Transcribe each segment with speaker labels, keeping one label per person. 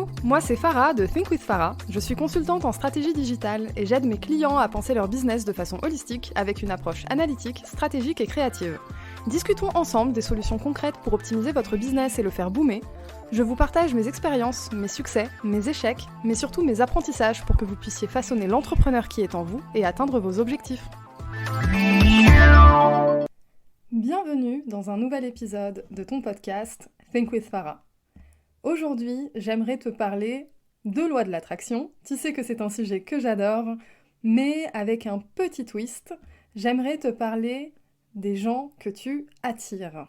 Speaker 1: Coucou, moi c'est Farah de Think with Farah. Je suis consultante en stratégie digitale et j'aide mes clients à penser leur business de façon holistique avec une approche analytique, stratégique et créative. Discutons ensemble des solutions concrètes pour optimiser votre business et le faire boomer. Je vous partage mes expériences, mes succès, mes échecs, mais surtout mes apprentissages pour que vous puissiez façonner l'entrepreneur qui est en vous et atteindre vos objectifs. Bienvenue dans un nouvel épisode de ton podcast Think with Farah. Aujourd'hui, j'aimerais te parler de loi de l'attraction. Tu sais que c'est un sujet que j'adore, mais avec un petit twist, j'aimerais te parler des gens que tu attires.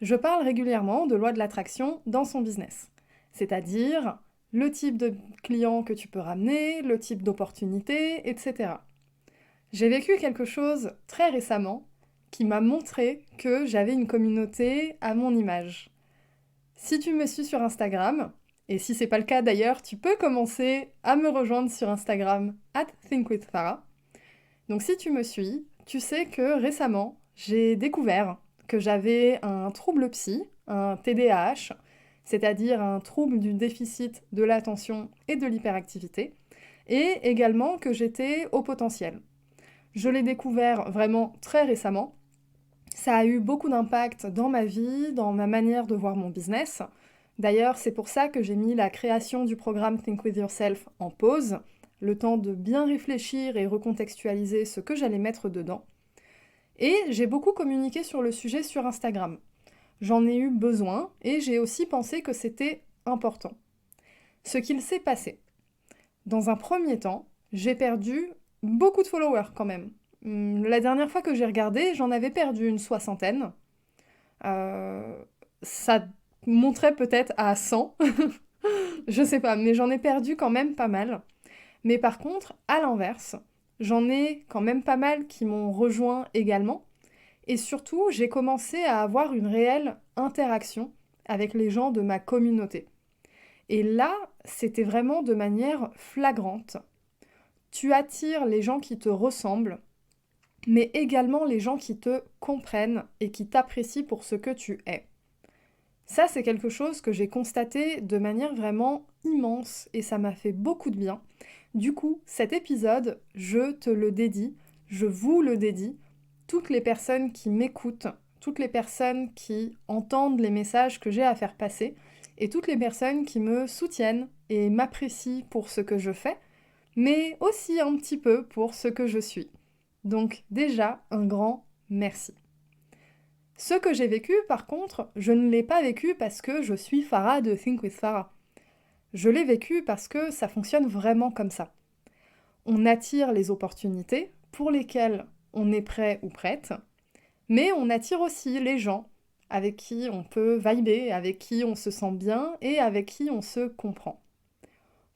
Speaker 1: Je parle régulièrement de loi de l'attraction dans son business, c'est-à-dire le type de client que tu peux ramener, le type d'opportunité, etc. J'ai vécu quelque chose très récemment qui m'a montré que j'avais une communauté à mon image. Si tu me suis sur Instagram, et si c'est pas le cas d'ailleurs, tu peux commencer à me rejoindre sur Instagram @thinkwithfarah. Donc si tu me suis, tu sais que récemment, j'ai découvert que j'avais un trouble psy, un TDAH, c'est-à-dire un trouble du déficit de l'attention et de l'hyperactivité, et également que j'étais au potentiel. Je l'ai découvert vraiment très récemment. Ça a eu beaucoup d'impact dans ma vie, dans ma manière de voir mon business. D'ailleurs, c'est pour ça que j'ai mis la création du programme Think With Yourself en pause, le temps de bien réfléchir et recontextualiser ce que j'allais mettre dedans. Et j'ai beaucoup communiqué sur le sujet sur Instagram. J'en ai eu besoin et j'ai aussi pensé que c'était important. Ce qu'il s'est passé. Dans un premier temps, j'ai perdu beaucoup de followers quand même. La dernière fois que j'ai regardé, j'en avais perdu une 60aine. Ça monterait peut-être à 100. Je sais pas, mais j'en ai perdu quand même pas mal. Mais par contre, à l'inverse, j'en ai quand même pas mal qui m'ont rejoint également. Et surtout, j'ai commencé à avoir une réelle interaction avec les gens de ma communauté. Et là, c'était vraiment de manière flagrante. Tu attires les gens qui te ressemblent, mais également les gens qui te comprennent et qui t'apprécient pour ce que tu es. Ça, c'est quelque chose que j'ai constaté de manière vraiment immense et ça m'a fait beaucoup de bien. Du coup, cet épisode, je te le dédie, je vous le dédie, toutes les personnes qui m'écoutent, toutes les personnes qui entendent les messages que j'ai à faire passer et toutes les personnes qui me soutiennent et m'apprécient pour ce que je fais, mais aussi un petit peu pour ce que je suis. Donc déjà, un grand merci. Ce que j'ai vécu, par contre, je ne l'ai pas vécu parce que je suis Farah de Think with Farah. Je l'ai vécu parce que ça fonctionne vraiment comme ça. On attire les opportunités pour lesquelles on est prêt ou prête, mais on attire aussi les gens avec qui on peut vibrer, avec qui on se sent bien et avec qui on se comprend.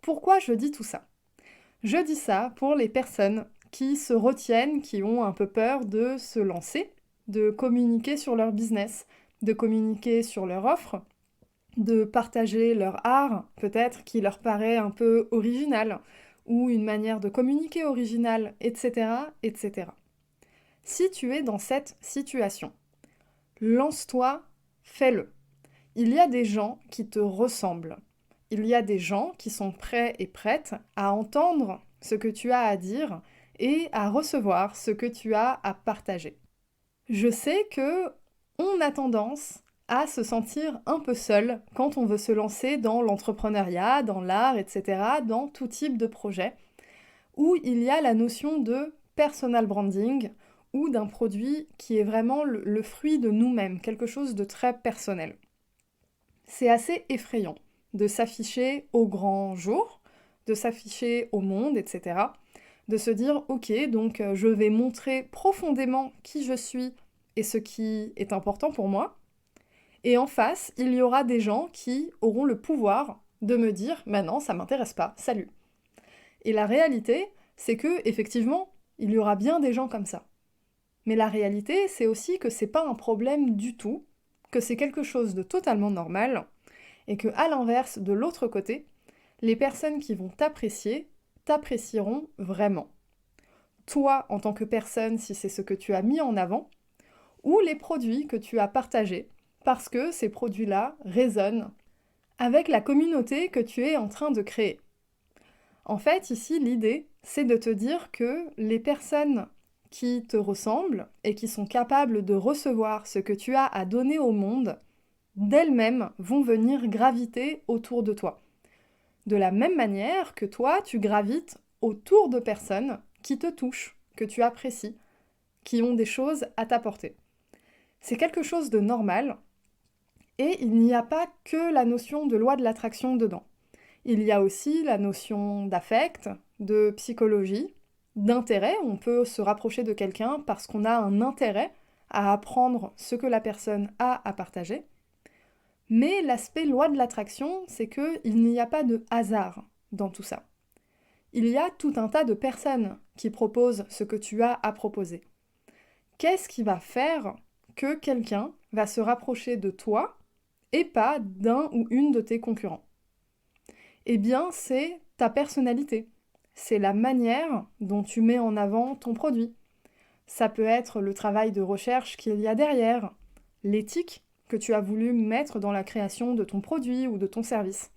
Speaker 1: Pourquoi je dis tout ça ? Je dis ça pour les personnes qui se retiennent, qui ont un peu peur de se lancer, de communiquer sur leur business, de communiquer sur leur offre, de partager leur art, peut-être qui leur paraît un peu original, ou une manière de communiquer originale, etc., etc. Si tu es dans cette situation, lance-toi, fais-le. Il y a des gens qui te ressemblent. Il y a des gens qui sont prêts et prêtes à entendre ce que tu as à dire et à recevoir ce que tu as à partager. Je sais que on a tendance à se sentir un peu seul quand on veut se lancer dans l'entrepreneuriat, dans l'art, etc., dans tout type de projet, où il y a la notion de personal branding ou d'un produit qui est vraiment le fruit de nous-mêmes, quelque chose de très personnel. C'est assez effrayant de s'afficher au grand jour, de s'afficher au monde, etc., de se dire « Ok, donc je vais montrer profondément qui je suis et ce qui est important pour moi. » Et en face, il y aura des gens qui auront le pouvoir de me dire « Bah non, ça m'intéresse pas, salut !» Et la réalité, c'est que, effectivement, il y aura bien des gens comme ça. Mais la réalité, c'est aussi que c'est pas un problème du tout, que c'est quelque chose de totalement normal, et que, à l'inverse, de l'autre côté, les personnes qui vont t'apprécier t'apprécieront vraiment. Toi, en tant que personne, si c'est ce que tu as mis en avant, ou les produits que tu as partagés, parce que ces produits-là résonnent avec la communauté que tu es en train de créer. En fait, ici, l'idée, c'est de te dire que les personnes qui te ressemblent et qui sont capables de recevoir ce que tu as à donner au monde, d'elles-mêmes vont venir graviter autour de toi. De la même manière que toi, tu gravites autour de personnes qui te touchent, que tu apprécies, qui ont des choses à t'apporter. C'est quelque chose de normal, et il n'y a pas que la notion de loi de l'attraction dedans. Il y a aussi la notion d'affect, de psychologie, d'intérêt. On peut se rapprocher de quelqu'un parce qu'on a un intérêt à apprendre ce que la personne a à partager. Mais l'aspect loi de l'attraction, c'est qu'il n'y a pas de hasard dans tout ça. Il y a tout un tas de personnes qui proposent ce que tu as à proposer. Qu'est-ce qui va faire que quelqu'un va se rapprocher de toi et pas d'un ou une de tes concurrents? Eh bien, c'est ta personnalité. C'est la manière dont tu mets en avant ton produit. Ça peut être le travail de recherche qu'il y a derrière, l'éthique que tu as voulu mettre dans la création de ton produit ou de ton service.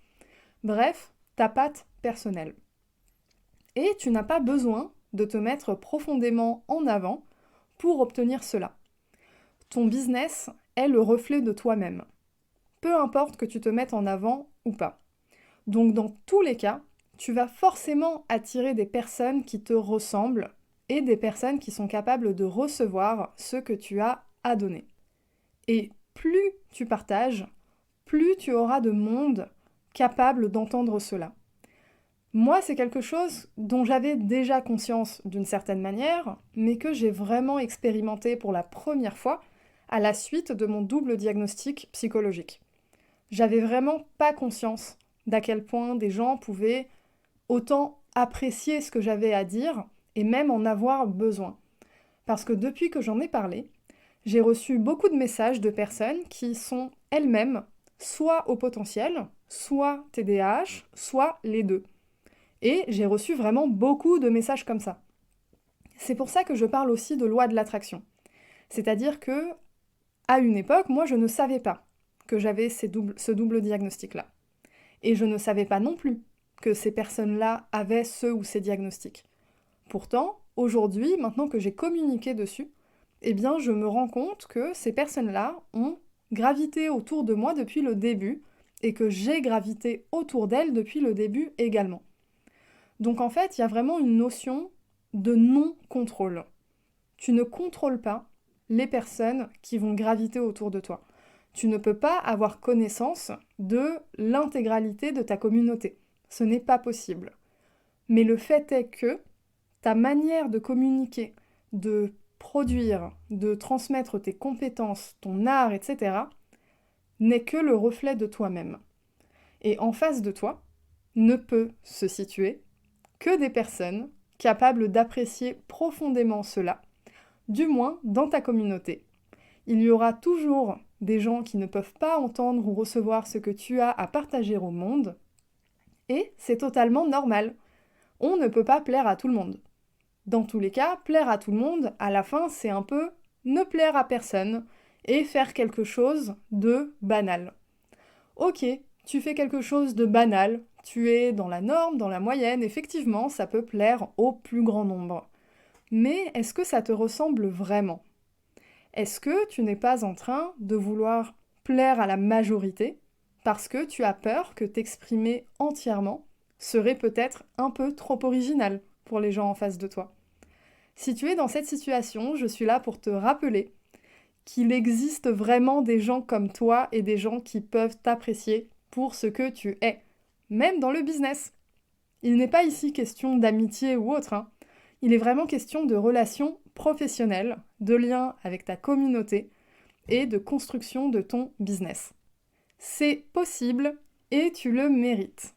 Speaker 1: Bref, ta patte personnelle. Et tu n'as pas besoin de te mettre profondément en avant pour obtenir cela. Ton business est le reflet de toi-même. Peu importe que tu te mettes en avant ou pas. Donc dans tous les cas, tu vas forcément attirer des personnes qui te ressemblent et des personnes qui sont capables de recevoir ce que tu as à donner. Et plus tu partages, plus tu auras de monde capable d'entendre cela. Moi, c'est quelque chose dont j'avais déjà conscience d'une certaine manière, mais que j'ai vraiment expérimenté pour la première fois à la suite de mon double diagnostic psychologique. J'avais vraiment pas conscience d'à quel point des gens pouvaient autant apprécier ce que j'avais à dire et même en avoir besoin. Parce que depuis que j'en ai parlé, j'ai reçu beaucoup de messages de personnes qui sont elles-mêmes soit au potentiel, soit TDAH, soit les deux. Et j'ai reçu vraiment beaucoup de messages comme ça. C'est pour ça que je parle aussi de loi de l'attraction. C'est-à-dire que, à une époque, moi je ne savais pas que j'avais ce double diagnostic-là. Et je ne savais pas non plus que ces personnes-là avaient ce ou ces diagnostics. Pourtant, aujourd'hui, maintenant que j'ai communiqué dessus, eh bien, je me rends compte que ces personnes-là ont gravité autour de moi depuis le début et que j'ai gravité autour d'elles depuis le début également. Donc en fait, il y a vraiment une notion de non-contrôle. Tu ne contrôles pas les personnes qui vont graviter autour de toi. Tu ne peux pas avoir connaissance de l'intégralité de ta communauté. Ce n'est pas possible. Mais le fait est que ta manière de communiquer, de produire, de transmettre tes compétences, ton art, etc., n'est que le reflet de toi-même. Et en face de toi, ne peut se situer que des personnes capables d'apprécier profondément cela, du moins dans ta communauté. Il y aura toujours des gens qui ne peuvent pas entendre ou recevoir ce que tu as à partager au monde, et c'est totalement normal. On ne peut pas plaire à tout le monde. Dans tous les cas, plaire à tout le monde, à la fin, c'est un peu ne plaire à personne et faire quelque chose de banal. Ok, tu fais quelque chose de banal, tu es dans la norme, dans la moyenne, effectivement, ça peut plaire au plus grand nombre. Mais est-ce que ça te ressemble vraiment ? Est-ce que tu n'es pas en train de vouloir plaire à la majorité parce que tu as peur que t'exprimer entièrement serait peut-être un peu trop original pour les gens en face de toi ? Si tu es dans cette situation, je suis là pour te rappeler qu'il existe vraiment des gens comme toi et des gens qui peuvent t'apprécier pour ce que tu es, même dans le business. Il n'est pas ici question d'amitié ou autre, hein. Il est vraiment question de relations professionnelles, de liens avec ta communauté et de construction de ton business. C'est possible et tu le mérites.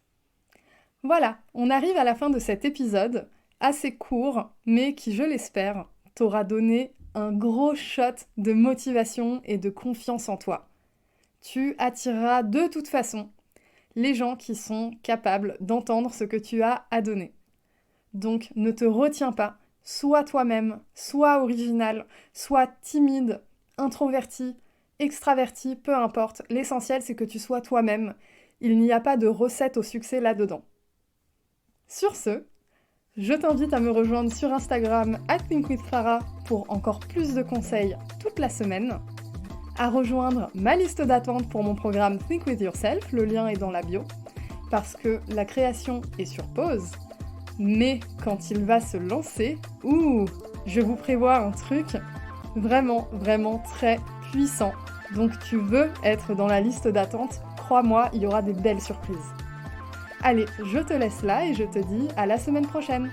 Speaker 1: Voilà, on arrive à la fin de cet épisode, assez court, mais qui, je l'espère, t'aura donné un gros shot de motivation et de confiance en toi. Tu attireras de toute façon les gens qui sont capables d'entendre ce que tu as à donner. Donc ne te retiens pas, sois toi-même, sois original, sois timide, introverti, extraverti, peu importe. L'essentiel c'est que tu sois toi-même. Il n'y a pas de recette au succès là-dedans. Sur ce, je t'invite à me rejoindre sur Instagram @thinkwithfarah pour encore plus de conseils toute la semaine, à rejoindre ma liste d'attente pour mon programme Think With Yourself, le lien est dans la bio, parce que la création est sur pause, mais quand il va se lancer, je vous prévois un truc vraiment, vraiment très puissant. Donc tu veux être dans la liste d'attente, crois-moi, il y aura des belles surprises. Allez, je te laisse là et je te dis à la semaine prochaine.